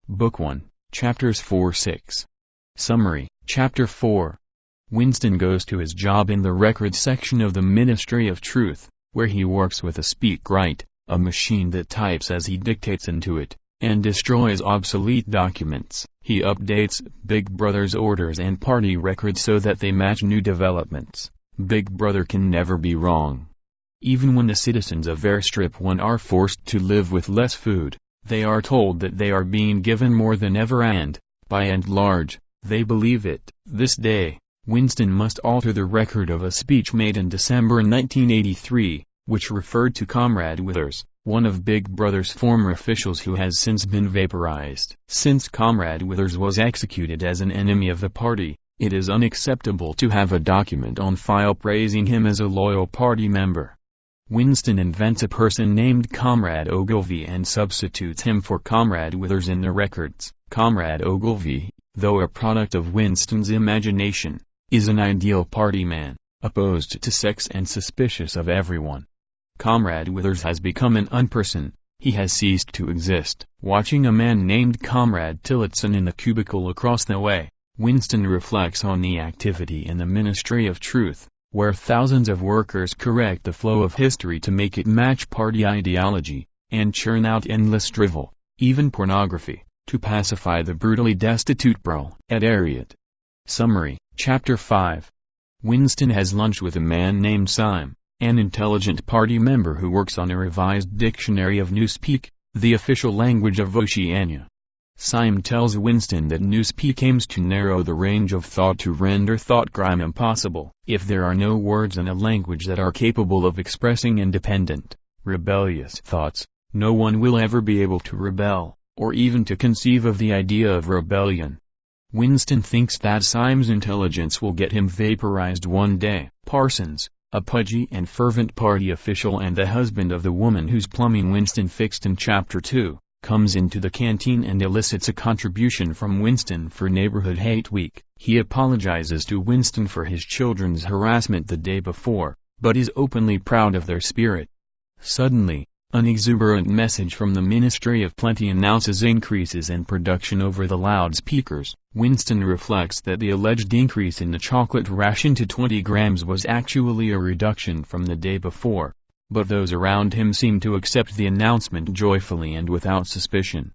Book 1, Chapters 4-6. Summary. Chapter 4. Winston goes to his job in the records section of the Ministry of Truth, where he works with a SpeakWrite, a machine that types as he dictates into it, and destroys obsolete documents. He updates Big Brother's orders and party records so that they match new developments. Big Brother can never be wrong. Even when the citizens of Airstrip 1 are forced to live with less food, they are told that they are being given more than ever and, by and large, they believe it. This day, Winston must alter the record of a speech made in December 1983, which referred to Comrade Withers, one of Big Brother's former officials who has since been vaporized. Since Comrade Withers was executed as an enemy of the party, it is unacceptable to have a document on file praising him as a loyal party member. Winston invents a person named Comrade Ogilvy and substitutes him for Comrade Withers in the records. Comrade Ogilvy, though a product of Winston's imagination, is an ideal party man, opposed to sex and suspicious of everyone. Comrade Withers has become an unperson, he has ceased to exist. Watching a man named Comrade Tillotson in the cubicle across the way, Winston reflects on the activity in the Ministry of Truth, where thousands of workers correct the flow of history to make it match party ideology, and churn out endless drivel, even pornography, to pacify the brutally destitute proletariat. Summary. Chapter 5. Winston has lunch with a man named Syme, an intelligent party member who works on a revised dictionary of Newspeak, the official language of Oceania. Syme tells Winston that Newspeak aims to narrow the range of thought to render thought crime impossible. If there are no words in a language that are capable of expressing independent, rebellious thoughts, no one will ever be able to rebel, or even to conceive of the idea of rebellion. Winston thinks that Syme's intelligence will get him vaporized one day. Parsons, a pudgy and fervent party official and the husband of the woman whose plumbing Winston fixed in Chapter 2, comes into the canteen and elicits a contribution from Winston for Neighborhood Hate Week. He apologizes to Winston for his children's harassment the day before, but is openly proud of their spirit. Suddenly, an exuberant message from the Ministry of Plenty announces increases in production over the loudspeakers. Winston reflects that the alleged increase in the chocolate ration to 20 grams was actually a reduction from the day before, but those around him seem to accept the announcement joyfully and without suspicion.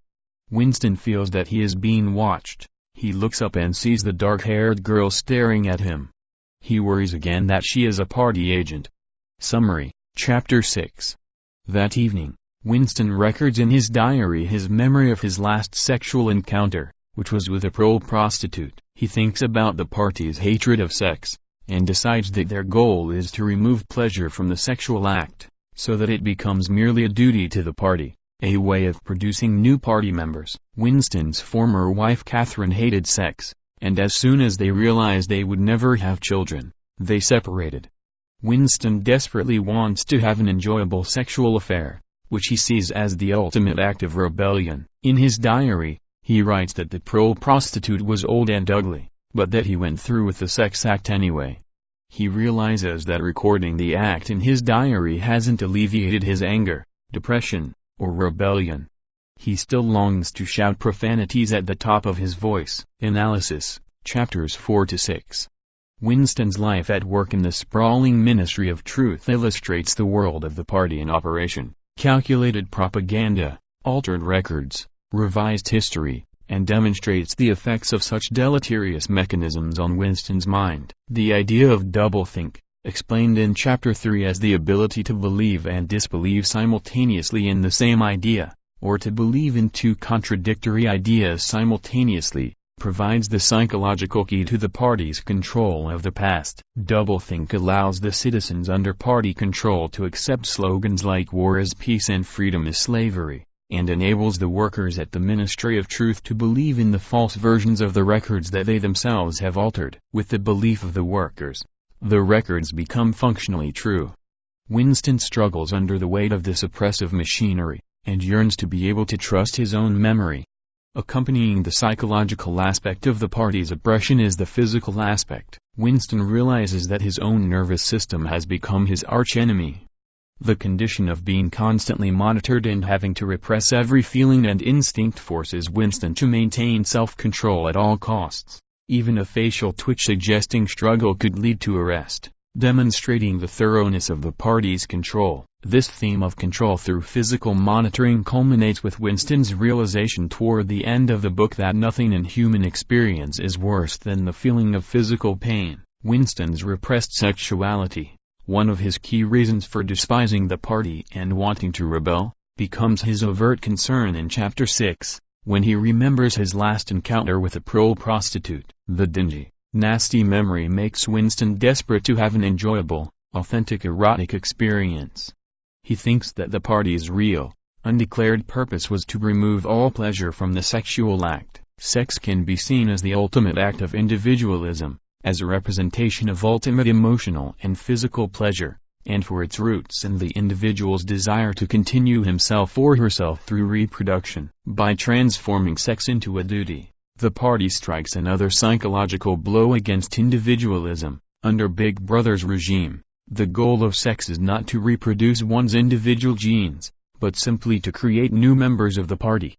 Winston feels that he is being watched. He looks up and sees the dark-haired girl staring at him. He worries again that she is a party agent. Summary. Chapter 6. That evening, Winston records in his diary his memory of his last sexual encounter, which was with a prostitute. He thinks about the party's hatred of sex, and decides that their goal is to remove pleasure from the sexual act, so that it becomes merely a duty to the party, a way of producing new party members. Winston's former wife Catherine hated sex, and as soon as they realized they would never have children, they separated. Winston desperately wants to have an enjoyable sexual affair, which he sees as the ultimate act of rebellion. In his diary, he writes that the prostitute was old and ugly, but that he went through with the sex act anyway. He realizes that recording the act in his diary hasn't alleviated his anger, depression, or rebellion. He still longs to shout profanities at the top of his voice. Analysis. Chapters 4-6. Winston's life at work in the sprawling Ministry of Truth illustrates the world of the party in operation. Calculated propaganda, altered records, revised history, and demonstrates the effects of such deleterious mechanisms on Winston's mind. The idea of doublethink, explained in Chapter 3 as the ability to believe and disbelieve simultaneously in the same idea, or to believe in two contradictory ideas simultaneously, provides the psychological key to the party's control of the past. Doublethink allows the citizens under party control to accept slogans like war is peace and freedom is slavery, and enables the workers at the Ministry of Truth to believe in the false versions of the records that they themselves have altered. With the belief of the workers, the records become functionally true. Winston struggles under the weight of this oppressive machinery, and yearns to be able to trust his own memory. Accompanying the psychological aspect of the party's oppression is the physical aspect. Winston realizes that his own nervous system has become his archenemy. The condition of being constantly monitored and having to repress every feeling and instinct forces Winston to maintain self-control at all costs. Even a facial twitch suggesting struggle could lead to arrest, demonstrating the thoroughness of the party's control. This theme of control through physical monitoring culminates with Winston's realization toward the end of the book that nothing in human experience is worse than the feeling of physical pain. Winston's repressed sexuality, one of his key reasons for despising the party and wanting to rebel, becomes his overt concern in Chapter 6, when he remembers his last encounter with a prole prostitute. The dingy, nasty memory makes Winston desperate to have an enjoyable, authentic erotic experience. He thinks that the party's real, undeclared purpose was to remove all pleasure from the sexual act. Sex can be seen as the ultimate act of individualism, as a representation of ultimate emotional and physical pleasure, and for its roots in the individual's desire to continue himself or herself through reproduction. By transforming sex into a duty, the party strikes another psychological blow against individualism. Under Big Brother's regime, the goal of sex is not to reproduce one's individual genes, but simply to create new members of the party.